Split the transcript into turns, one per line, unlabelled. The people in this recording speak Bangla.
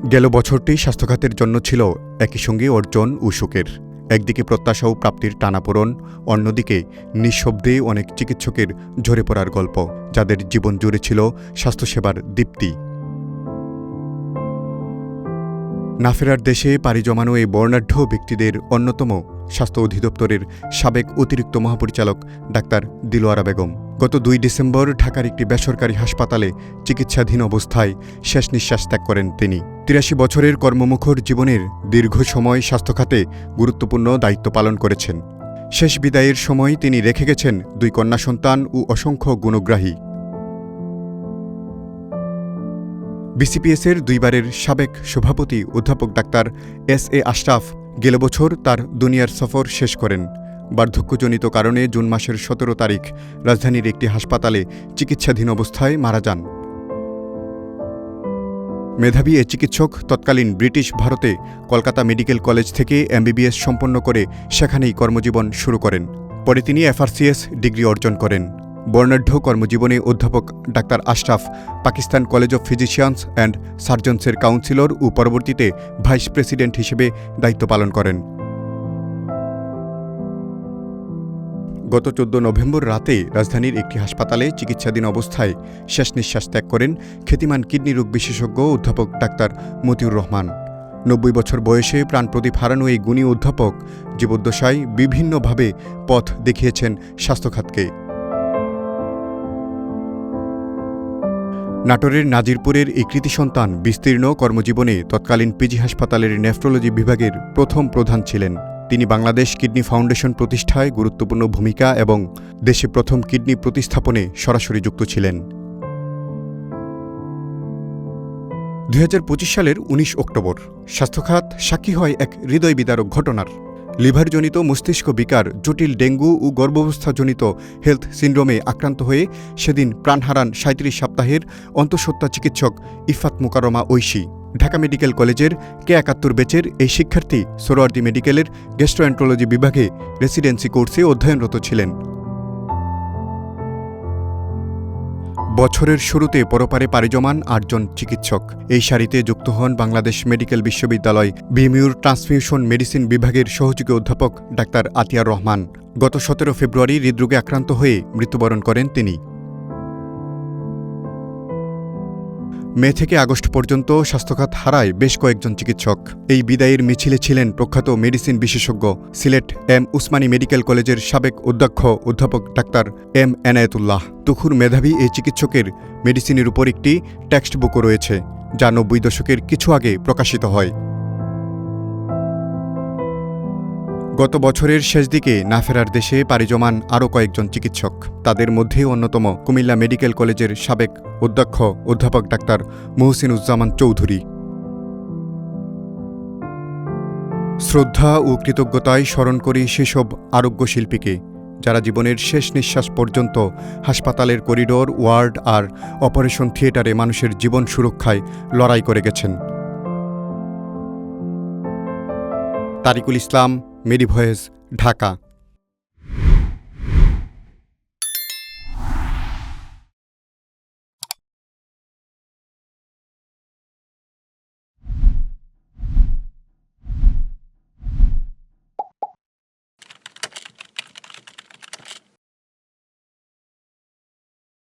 গেল বছরটি স্বাস্থ্যখাতের জন্য ছিল একই সঙ্গে অর্জন ও সুখের। একদিকে প্রত্যাশা ও প্রাপ্তির টানাপোড়ন, অন্যদিকে নিঃশব্দে অনেক চিকিৎসকের ঝরে পড়ার গল্প, যাদের জীবন জুড়ে ছিল স্বাস্থ্যসেবার দীপ্তি। না ফেরার দেশে পাড়ি জমানো এই বর্ণাঢ্য ব্যক্তিদের অন্যতম স্বাস্থ্য অধিদপ্তরের সাবেক অতিরিক্ত মহাপরিচালক ডাক্তার দিলোয়ারা বেগম। গত 2 ডিসেম্বর ঢাকার একটি বেসরকারি হাসপাতালে চিকিৎসাধীন অবস্থায় শেষ নিঃশ্বাস ত্যাগ করেন তিনি। 83 বছরের কর্মমুখর জীবনের দীর্ঘ সময় স্বাস্থ্যখাতে গুরুত্বপূর্ণ দায়িত্ব পালন করেছেন। শেষ বিদায়ের সময় তিনি রেখে গেছেন 2 কন্যা সন্তান ও অসংখ্য গুণগ্রাহী। বিসিপিএসের 2 বারের সাবেক সভাপতি অধ্যাপক ডাক্তার এস.এ. আশরাফ গেল বছর তার দুনিয়ার সফর শেষ করেন। বার্ধক্যজনিত কারণে জুন মাসের 17 তারিখ রাজধানীর একটি হাসপাতালে চিকিৎসাধীন অবস্থায় মারা যান। মেধাবী এ চিকিৎসক তৎকালীন ব্রিটিশ ভারতে কলকাতা মেডিকেল কলেজ থেকে এমবিবিএস সম্পন্ন করে সেখানেই কর্মজীবন শুরু করেন। পরে তিনি এফআরসিএস ডিগ্রি অর্জন করেন। বর্ণাঢ্য কর্মজীবনে অধ্যাপক doctor Ashraf Pakistan College of Physicians and সার্জনসের কাউন্সিলর ও পরবর্তীতে ভাইস প্রেসিডেন্ট হিসেবে দায়িত্ব পালন করেন। গত 14 নভেম্বর রাতে রাজধানীর একটি হাসপাতালে চিকিৎসাধীন অবস্থায় শেষ নিঃশ্বাস ত্যাগ করেন খ্যাতিমান কিডনি রোগ বিশেষজ্ঞ অধ্যাপক ডাক্তার মতিউর রহমান। 90 বছর বয়সে প্রাণপ্রদীপ হারানো এই গুণী অধ্যাপক জীবদ্দশায় বিভিন্নভাবে পথ দেখিয়েছেন স্বাস্থ্যখাতকে। নাটোরের নাজিরপুরের এই কৃতি সন্তান বিস্তীর্ণ কর্মজীবনে তৎকালীন পিজি হাসপাতালের নেফ্রোলজি বিভাগের প্রথম প্রধান ছিলেন। তিনি বাংলাদেশ কিডনি ফাউন্ডেশন প্রতিষ্ঠায় গুরুত্বপূর্ণ ভূমিকা এবং দেশে প্রথম কিডনি প্রতিস্থাপনে সরাসরি যুক্ত ছিলেন। 2025 সালের 19 অক্টোবর স্বাস্থ্যখাত সাক্ষী হয় এক হৃদয় বিদারক ঘটনার। লিভারজনিত মস্তিষ্ক বিকার, জটিল ডেঙ্গু ও গর্ভাবস্থাজনিত হেলথ সিন্ড্রোমে আক্রান্ত হয়ে সেদিন প্রাণ হারান 37 সপ্তাহের অন্তঃসত্ত্বা চিকিৎসক ইফাত মোকাররমা ঐশী। ঢাকা মেডিকেল কলেজের K71 ব্যাচের এই শিক্ষার্থী সোহরাওয়ার্দী মেডিকেলের গ্যাস্ট্রোএন্টারোলজি বিভাগে রেসিডেন্সি কোর্সে অধ্যয়নরত ছিলেন। বছরের শুরুতে পরপারে পাড়ি জমান 8 জন চিকিৎসক। এই সারিতে যুক্ত হন বাংলাদেশ মেডিকেল বিশ্ববিদ্যালয় বিএমইউর ট্রান্সফিউশন মেডিসিন বিভাগের সহযোগী অধ্যাপক ডাক্তার আতিয়ার রহমান। গত 17 ফেব্রুয়ারি হৃদরোগে আক্রান্ত হয়ে মৃত্যুবরণ করেন তিনি। মে থেকে আগস্ট পর্যন্ত স্বাস্থ্যখাত হারায় বেশ কয়েকজন চিকিৎসক। এই বিদায়ের মিছিলে ছিলেন প্রখ্যাত মেডিসিন বিশেষজ্ঞ সিলেট এম উসমানী মেডিকেল কলেজের সাবেক অধ্যক্ষ অধ্যাপক ডাক্তার এম এনায়েতুল্লাহ। তুখুর মেধাবী এই চিকিৎসকের মেডিসিনের উপর একটি টেক্সট বুকও রয়েছে, যা 90 দশকের কিছু আগে প্রকাশিত হয়। গত বছরের শেষ দিকে না ফেরার দেশে পাড়ি জমান আরও কয়েকজন চিকিৎসক। তাদের মধ্যে অন্যতম কুমিল্লা মেডিকেল কলেজের সাবেক অধ্যক্ষ অধ্যাপক ডাক্তার মহসিনুজ্জামান চৌধুরী। শ্রদ্ধা ও কৃতজ্ঞতায় স্মরণ করি সেসব আরোগ্য শিল্পীকে, যারা জীবনের শেষ নিঃশ্বাস পর্যন্ত হাসপাতালের করিডোর, ওয়ার্ড আর অপারেশন থিয়েটারে মানুষের জীবন সুরক্ষায় লড়াই করে গেছেন। তারিকুল ইসলাম, মেডি ভয়েস, ঢাকা।